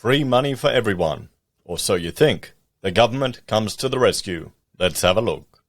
Free money for everyone. Or so you think. The government comes to the rescue. Let's have a look.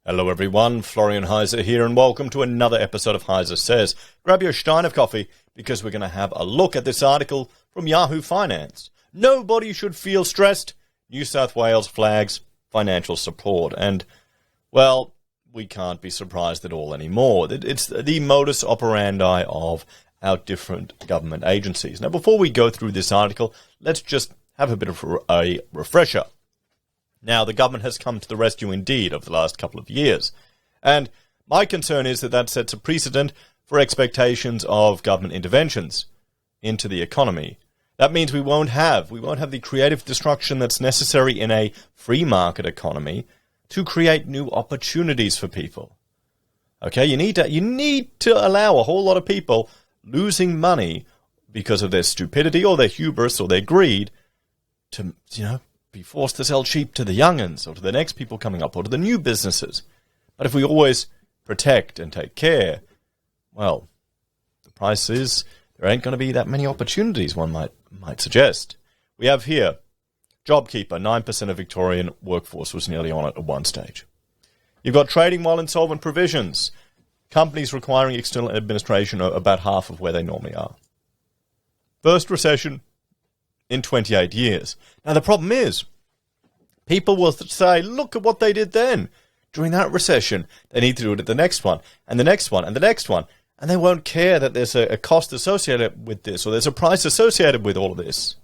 Hello everyone, Florian.Heise here, and welcome to another episode of HeiseSays. Grab your stein of coffee, because we're going to have a look at this article from Yahoo Finance. Nobody should feel stressed. New South Wales flags financial support. And, well, we can't be surprised at all anymore. It's the modus operandi of our different government agencies. Now, before we go through this article, let's just have a bit of a refresher. Now, the government has come to the rescue indeed over the last couple of years. And my concern is that that sets a precedent for expectations of government interventions into the economy. That means we won't have the creative destruction that's necessary in a free market economy to create new opportunities for people. Okay, you need to allow a whole lot of people losing money because of their stupidity or their hubris or their greed to, be forced to sell cheap to the young'uns or to the next people coming up or to the new businesses. But if we always protect and take care, well, the price is there ain't going to be that many opportunities, one might suggest. We have here Jobkeeper, 9% of Victorian workforce was nearly on it at one stage. You've got trading while insolvent provisions. Companies requiring external administration are about half of where they normally are. First recession in 28 years. Now, the problem is, people will say, look at what they did then. During that recession, they need to do it at the next one, and the next one, and the next one. And they won't care that there's a cost associated with this, or there's a price associated with all of this.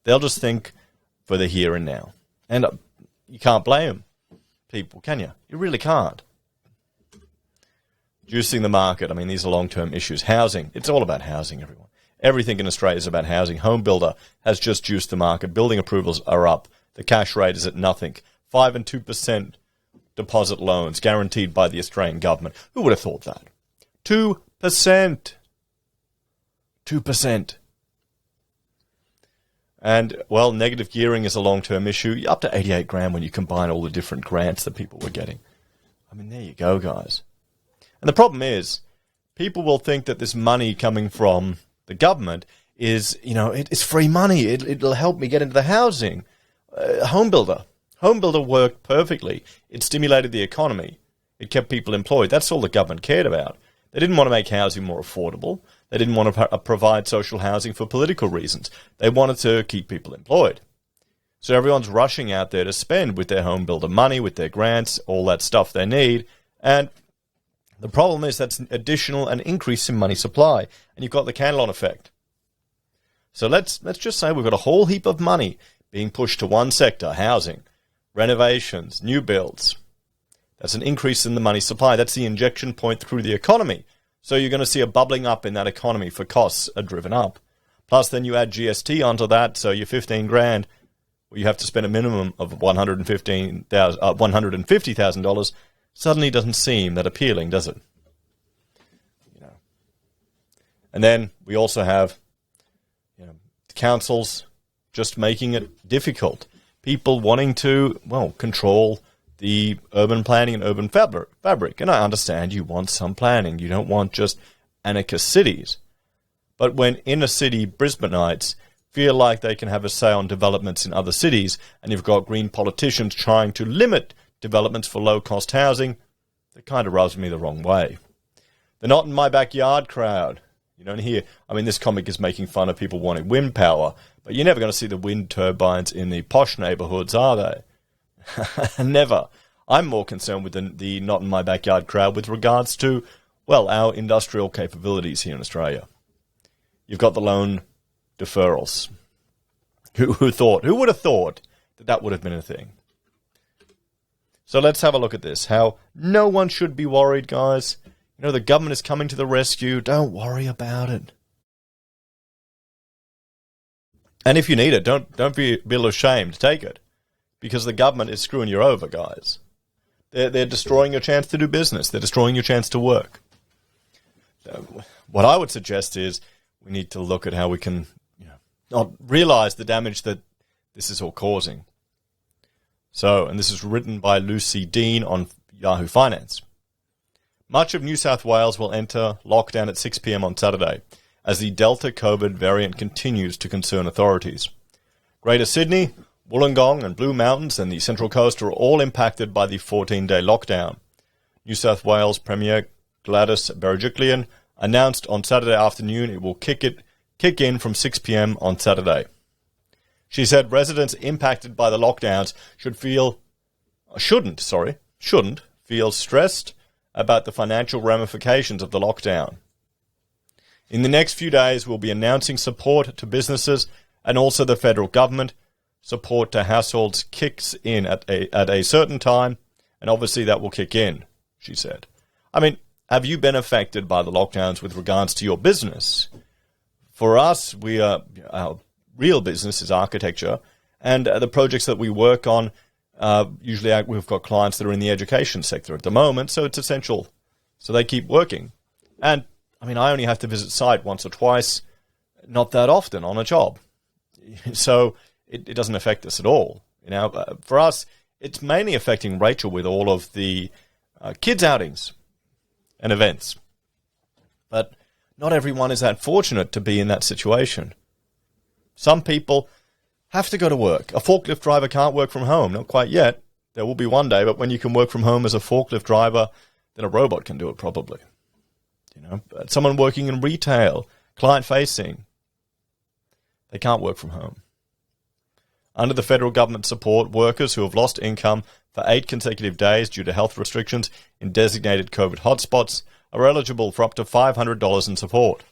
They'll just think for the here and now. And you can't blame people, can you? You really can't. Juicing the market. I mean, these are long-term issues. Housing. It's all about housing, everyone. Everything in Australia is about housing. Home builder has just juiced the market. Building approvals are up. The cash rate is at nothing. 5 and 2% deposit loans guaranteed by the Australian government. Who would have thought that? 2%. 2%. And, well, negative gearing is a long-term issue. Up to 88 grand when you combine all the different grants that people were getting. I mean, there you go, guys. And the problem is, people will think that this money coming from the government is, it's free money. It'll help me get into the housing. Home builder worked perfectly. It stimulated the economy. It kept people employed. That's all the government cared about. They didn't want to make housing more affordable. They didn't want to provide social housing for political reasons. They wanted to keep people employed. So everyone's rushing out there to spend with their home builder money, with their grants, all that stuff they need. And the problem is that's an additional and increase in money supply. And you've got the candle effect. So let's just say we've got a whole heap of money being pushed to one sector, housing, renovations, new builds. That's an increase in the money supply. That's the injection point through the economy. So you're going to see a bubbling up in that economy for costs are driven up. Plus then you add GST onto that, so your 15 grand, well, you have to spend a minimum of $150,000, suddenly doesn't seem that appealing, does it? And then we also have councils just making it difficult. People wanting to, control the urban planning and urban fabric. And I understand you want some planning. You don't want just anarchist cities. But when inner city Brisbaneites feel like they can have a say on developments in other cities, and you've got green politicians trying to limit developments for low-cost housing, that kind of rubs me the wrong way. The not in my backyard crowd. You don't hear, this comic is making fun of people wanting wind power, but you're never going to see the wind turbines in the posh neighbourhoods, are they? Never. I'm more concerned with the not in my backyard crowd with regards to, our industrial capabilities here in Australia. You've got the loan deferrals. Who would have thought that would have been a thing? So let's have a look at this. How no one should be worried, guys. The government is coming to the rescue. Don't worry about it. And if you need it, don't be ashamed to take it. Because the government is screwing you over, guys. They're destroying your chance to do business. They're destroying your chance to work. What I would suggest is we need to look at how we can not realize the damage that this is all causing. So, and this is written by Lucy Dean on Yahoo Finance. Much of New South Wales will enter lockdown at 6 p.m. on Saturday. as the Delta COVID variant continues to concern authorities. Greater Sydney, Wollongong and Blue Mountains and the Central Coast are all impacted by the 14-day lockdown. New South Wales Premier Gladys Berejiklian announced on Saturday afternoon it will kick in from 6 p.m. on Saturday. She said residents impacted by the lockdowns shouldn't feel stressed about the financial ramifications of the lockdown. In the next few days, we'll be announcing support to businesses and also the federal government. Support to households kicks in at a certain time, and obviously that will kick in, she said. I mean, have you been affected by the lockdowns with regards to your business? For us, our real business is architecture, and the projects that we work on, usually we've got clients that are in the education sector at the moment, so it's essential. So they keep working. And, I mean, I only have to visit site once or twice, not that often on a job. So it doesn't affect us at all. For us, it's mainly affecting Rachel with all of the kids' outings and events. But not everyone is that fortunate to be in that situation. Some people have to go to work. A forklift driver can't work from home. Not quite yet. There will be one day, but when you can work from home as a forklift driver, then a robot can do it probably. But someone working in retail, client-facing, they can't work from home. Under the federal government support, workers who have lost income for 8 consecutive days due to health restrictions in designated COVID hotspots are eligible for up to $500 in support.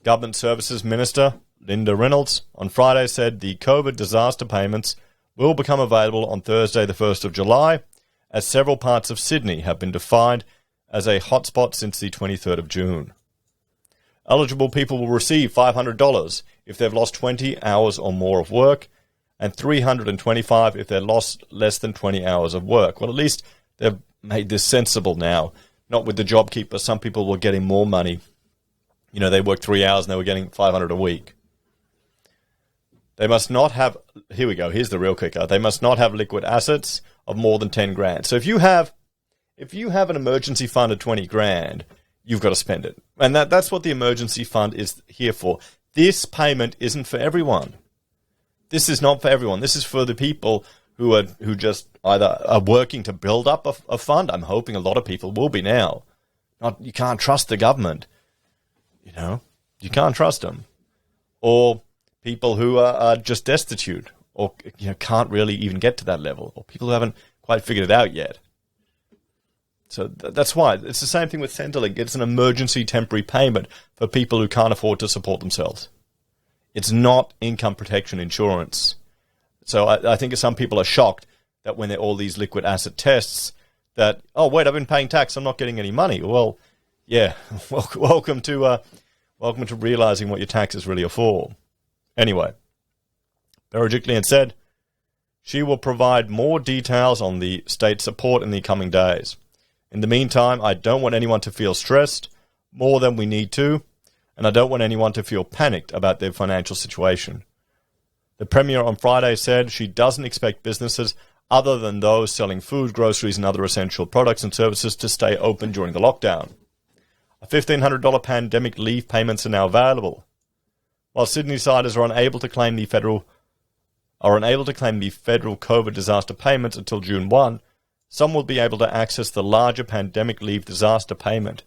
Government Services Minister Linda Reynolds on Friday said the COVID disaster payments will become available on Thursday the 1st of July, as several parts of Sydney have been defined as a hotspot since the 23rd of June. Eligible people will receive $500 if they've lost 20 hours or more of work, and $325 if they've lost less than 20 hours of work. Well, at least they've made this sensible now. Not with the Jobkeeper. Some people were getting more money. They worked 3 hours and they were getting $500 a week. They must not have, here we go, here's the real kicker. They must not have liquid assets of more than 10 grand. So if you have an emergency fund of 20 grand, you've got to spend it. And that's what the emergency fund is here for. This payment isn't for everyone. This is not for everyone. This is for the people who just either are working to build up a fund. I'm hoping a lot of people will be now. You can't trust the government. You can't trust them. Or people who are just destitute or can't really even get to that level, or people who haven't quite figured it out yet. So that's why. It's the same thing with Centrelink. It's an emergency temporary payment for people who can't afford to support themselves. It's not income protection insurance. So I think some people are shocked that when there are all these liquid asset tests that, oh, wait, I've been paying tax, I'm not getting any money. Well, yeah, welcome to realizing what your taxes really are for. Anyway, Berejiklian said she will provide more details on the state support in the coming days. In the meantime, I don't want anyone to feel stressed more than we need to, and I don't want anyone to feel panicked about their financial situation. The Premier on Friday said she doesn't expect businesses other than those selling food, groceries and other essential products and services to stay open during the lockdown. A $1,500 pandemic leave payments are now available. While Sydney-siders are unable to claim the federal COVID disaster payments until June 1, some will be able to access the larger pandemic leave disaster payment.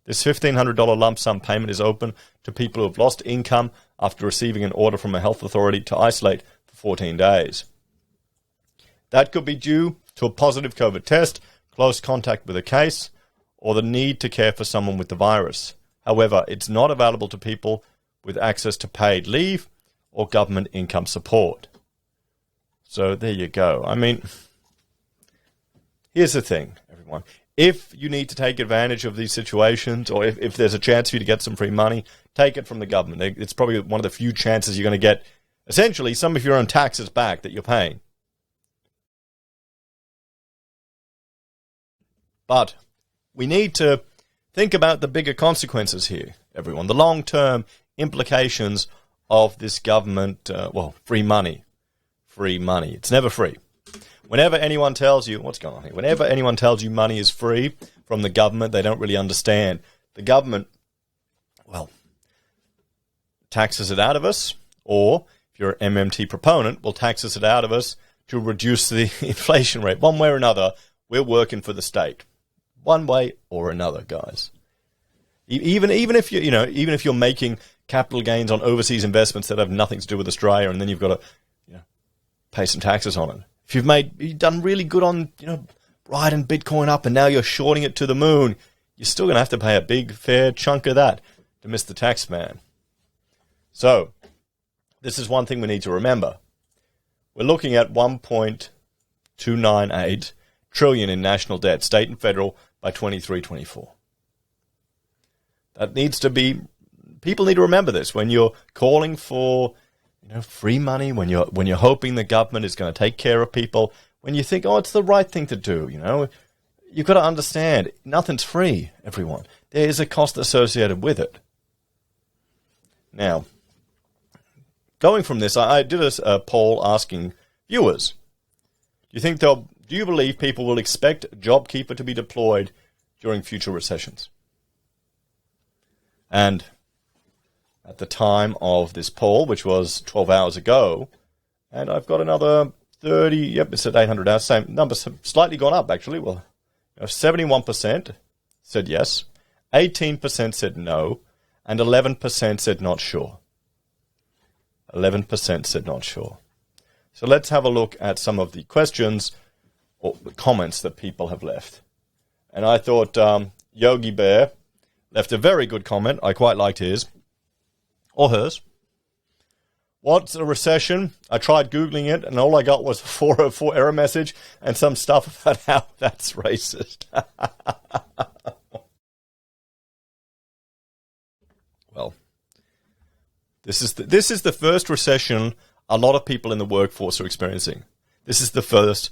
This $1,500 lump sum payment is open to people who have lost income after receiving an order from a health authority to isolate for 14 days. That could be due to a positive COVID test, close contact with a case, or the need to care for someone with the virus. However, it's not available to people with access to paid leave or government income support. So there you go. I mean, here's the thing, everyone. If you need to take advantage of these situations, or if there's a chance for you to get some free money, take it from the government. It's probably one of the few chances you're going to get, essentially, some of your own taxes back that you're paying. But we need to think about the bigger consequences here, everyone. The long-term implications of this government, free money. Free money. It's never free. Whenever anyone tells you, what's going on here? Whenever anyone tells you money is free from the government, they don't really understand. The government, taxes it out of us, or if you're an MMT proponent, will taxes it out of us to reduce the inflation rate. One way or another, we're working for the state. One way or another, guys. Even if even if you're making capital gains on overseas investments that have nothing to do with Australia, and then you've got to pay some taxes on it. If you've done really good on riding Bitcoin up, and now you're shorting it to the moon, you're still going to have to pay a big fair chunk of that to miss the tax man. So this is one thing we need to remember. We're looking at 1.298 trillion in national debt, state and federal, by 23-24. That needs to be. People need to remember this when you're calling for, free money. When you're hoping the government is going to take care of people. When you think, it's the right thing to do. You've got to understand nothing's free. Everyone, there is a cost associated with it. Now, going from this, I did a poll asking viewers: do you believe people will expect Jobkeeper to be deployed during future recessions? And at the time of this poll, which was 12 hours ago, and I've got another 30, it's at 800 now, same number, slightly gone up actually. Well, 71% said yes, 18% said no, and 11% said not sure. 11% said not sure. So let's have a look at some of the questions or the comments that people have left. And I thought Yogi Bear left a very good comment. I quite liked his. Or hers. What's a recession? I tried Googling it, and all I got was a 404 error message and some stuff about how that's racist. Well, this is the first recession a lot of people in the workforce are experiencing. This is the first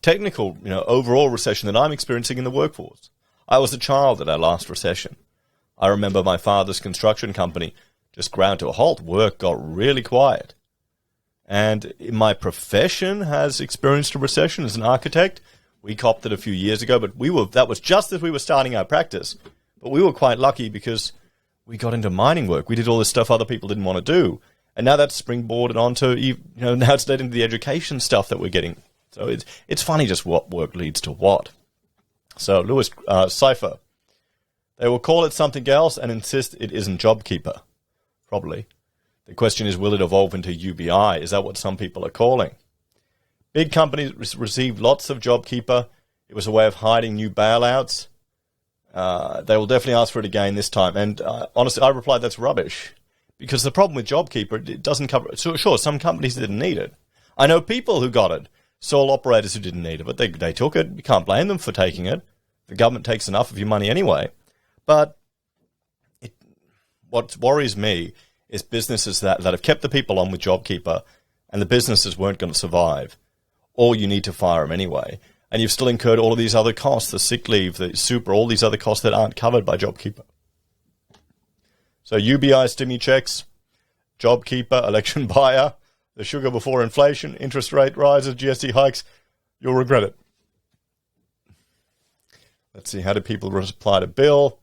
technical, overall recession that I'm experiencing in the workforce. I was a child at our last recession. I remember my father's construction company just ground to a halt. Work got really quiet. And my profession has experienced a recession as an architect. We copped it a few years ago, but that was just as we were starting our practice. But we were quite lucky because we got into mining work. We did all this stuff other people didn't want to do. And now that's springboarded onto, now it's led into the education stuff that we're getting. So it's funny just what work leads to what. So Lewis Cypher, they will call it something else and insist it isn't Jobkeeper. Probably. The question is, will it evolve into UBI? Is that what some people are calling? Big companies received lots of Jobkeeper. It was a way of hiding new bailouts. They will definitely ask for it again this time. And honestly, I replied that's rubbish. Because the problem with Jobkeeper, it doesn't cover it. So, sure, some companies didn't need it. I know people who got it. Sole operators who didn't need it, but they took it. You can't blame them for taking it. The government takes enough of your money anyway. But what worries me is businesses that have kept the people on with Jobkeeper, and the businesses weren't going to survive, or you need to fire them anyway. And you've still incurred all of these other costs, the sick leave, the super, all these other costs that aren't covered by Jobkeeper. So UBI stimmy checks, Jobkeeper, election buyer, the sugar before inflation, interest rate rises, GST hikes, you'll regret it. Let's see, how do people reply to Bill?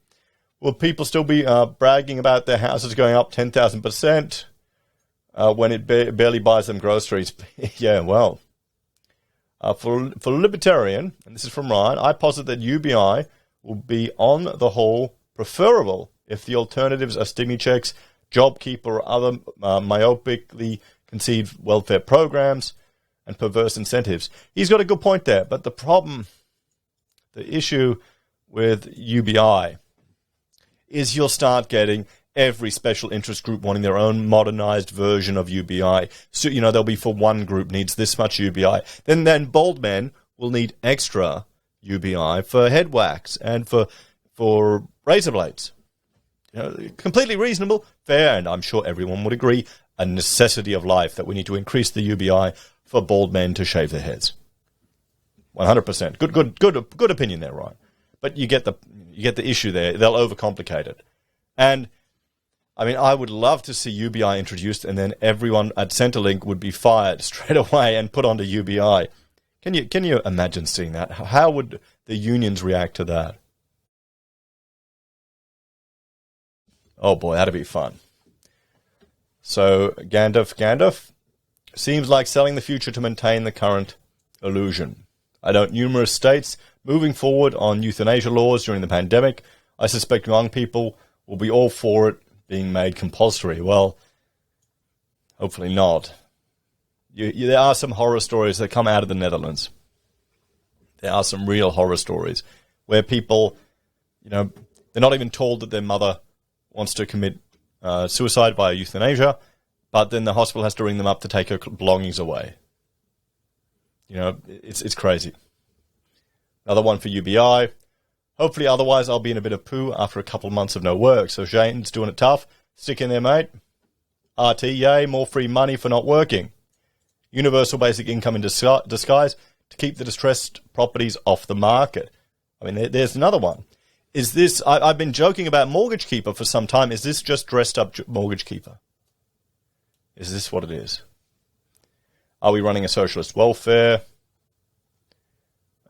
Will people still be bragging about their houses going up 10,000% when it barely buys them groceries? Yeah, well. For Libertarian, and this is from Ryan, I posit that UBI will be, on the whole, preferable if the alternatives are stimmy checks, Jobkeeper, or other myopically conceived welfare programs and perverse incentives. He's got a good point there, but the issue with UBI is you'll start getting every special interest group wanting their own modernized version of UBI. So, they'll be for one group needs this much UBI. Then bald men will need extra UBI for head wax and for razor blades. Completely reasonable, fair, and I'm sure everyone would agree, a necessity of life that we need to increase the UBI for bald men to shave their heads. 100%. Good opinion there, Ryan. But you get the issue there. They'll overcomplicate it. And I would love to see UBI introduced, and then everyone at Centrelink would be fired straight away and put onto UBI. Can you imagine seeing that? How would the unions react to that? Oh boy, that'd be fun. So, Gandalf, seems like selling the future to maintain the current illusion. I note numerous states moving forward on euthanasia laws during the pandemic. I suspect young people will be all for it being made compulsory. Well, hopefully not. There are some horror stories that come out of the Netherlands. There are some real horror stories where people, they're not even told that their mother wants to commit suicide by euthanasia, but then the hospital has to ring them up to take her belongings away. It's crazy. Another one for UBI. Hopefully, otherwise, I'll be in a bit of poo after a couple of months of no work. So Shane's doing it tough. Stick in there, mate. RT, yay, more free money for not working. Universal basic income in disguise to keep the distressed properties off the market. I mean, there's another one. Is this, I've been joking about Mortgage Keeper for some time. Is this just dressed up Mortgage Keeper? Is this what it is? Are we running a socialist welfare?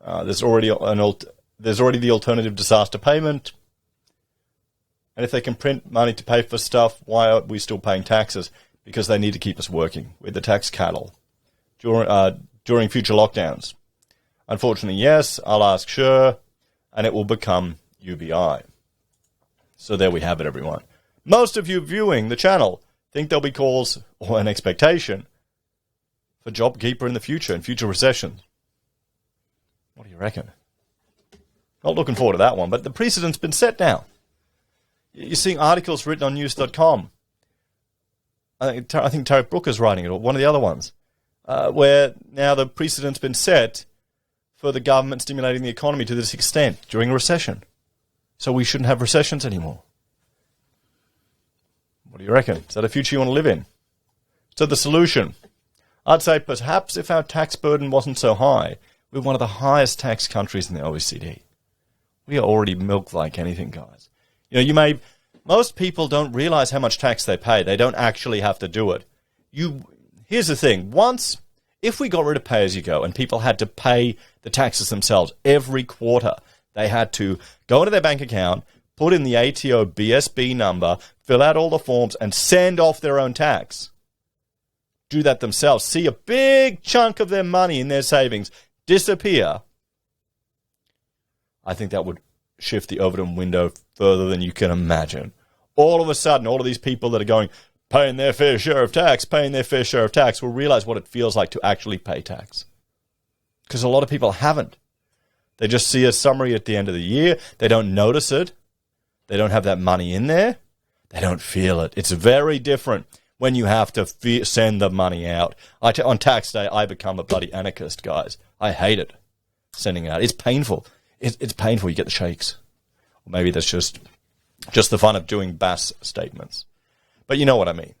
There's already the alternative disaster payment. And if they can print money to pay for stuff, why are we still paying taxes? Because they need to keep us working with the tax cattle during future lockdowns. Unfortunately, yes, I'll ask sure, and it will become UBI. So there we have it, everyone. Most of you viewing the channel think there'll be calls or an expectation for Jobkeeper in the future, in future recessions. What do you reckon? Not looking forward to that one, but the precedent's been set now. You're seeing articles written on news.com. I think Tarek Brooker's writing it, or one of the other ones, where now the precedent's been set for the government stimulating the economy to this extent during a recession. So we shouldn't have recessions anymore. What do you reckon? Is that a future you want to live in? So the solution, I'd say perhaps if our tax burden wasn't so high, we're one of the highest tax countries in the OECD. We are already milked like anything, guys. Most people don't realize how much tax they pay. They don't actually have to do it. Here's the thing. If we got rid of pay-as-you-go and people had to pay the taxes themselves every quarter, they had to go into their bank account, put in the ATO BSB number, fill out all the forms, and send off their own tax. Do that themselves. See a big chunk of their money in their savings disappear. I think that would shift the Overton window further than you can imagine. All of a sudden, all of these people that are going, paying their fair share of tax, will realize what it feels like to actually pay tax. Because a lot of people haven't. They just see a summary at the end of the year. They don't notice it. They don't have that money in there. They don't feel it. It's very different when you have to send the money out. On tax day, I become a bloody anarchist, guys. I hate it, sending it out. It's painful. It's painful. You get the shakes. Or maybe that's just the fun of doing bass statements. But you know what I mean.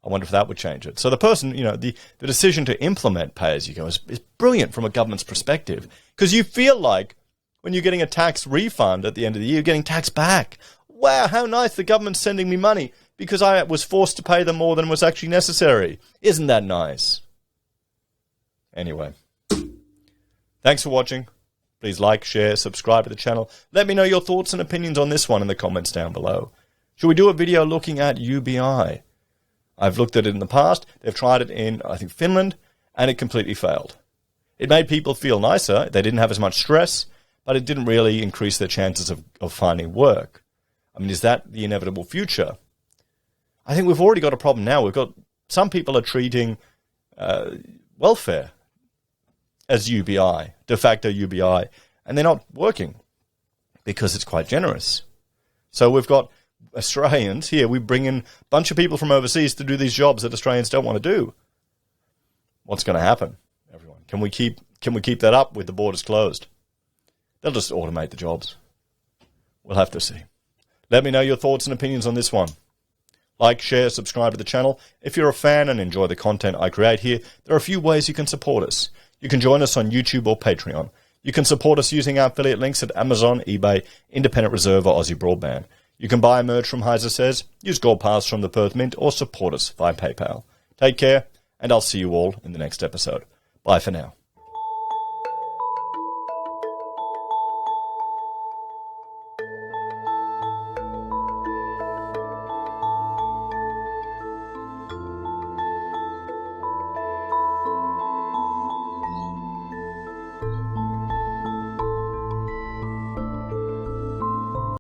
I wonder if that would change it. So the person, the decision to implement pay-as-you-go is brilliant from a government's perspective. Because you feel like when you're getting a tax refund at the end of the year, you're getting tax back. Wow, how nice, the government's sending me money because I was forced to pay them more than was actually necessary. Isn't that nice? Anyway, thanks for watching. Please like, share, subscribe to the channel. Let me know your thoughts and opinions on this one in the comments down below. Should we do a video looking at UBI? I've looked at it in the past. They've tried it in, I think, Finland, and it completely failed. It made people feel nicer. They didn't have as much stress, but it didn't really increase their chances of finding work. I mean, is that the inevitable future? I think we've already got a problem now. We've got some people are treating welfare as UBI, de facto UBI, and they're not working because it's quite generous. So we've got Australians here. We bring in a bunch of people from overseas to do these jobs that Australians don't want to do. What's going to happen, everyone? Can we keep that up with the borders closed? They'll just automate the jobs. We'll have to see. Let me know your thoughts and opinions on this one. Like, share, subscribe to the channel. If you're a fan and enjoy the content I create here, there are a few ways you can support us. You can join us on YouTube or Patreon. You can support us using our affiliate links at Amazon, eBay, Independent Reserve, or AussieBroadband. You can buy merch from HeiseSays, use Gold Pass from the Perth Mint, or support us via PayPal. Take care, and I'll see you all in the next episode. Bye for now.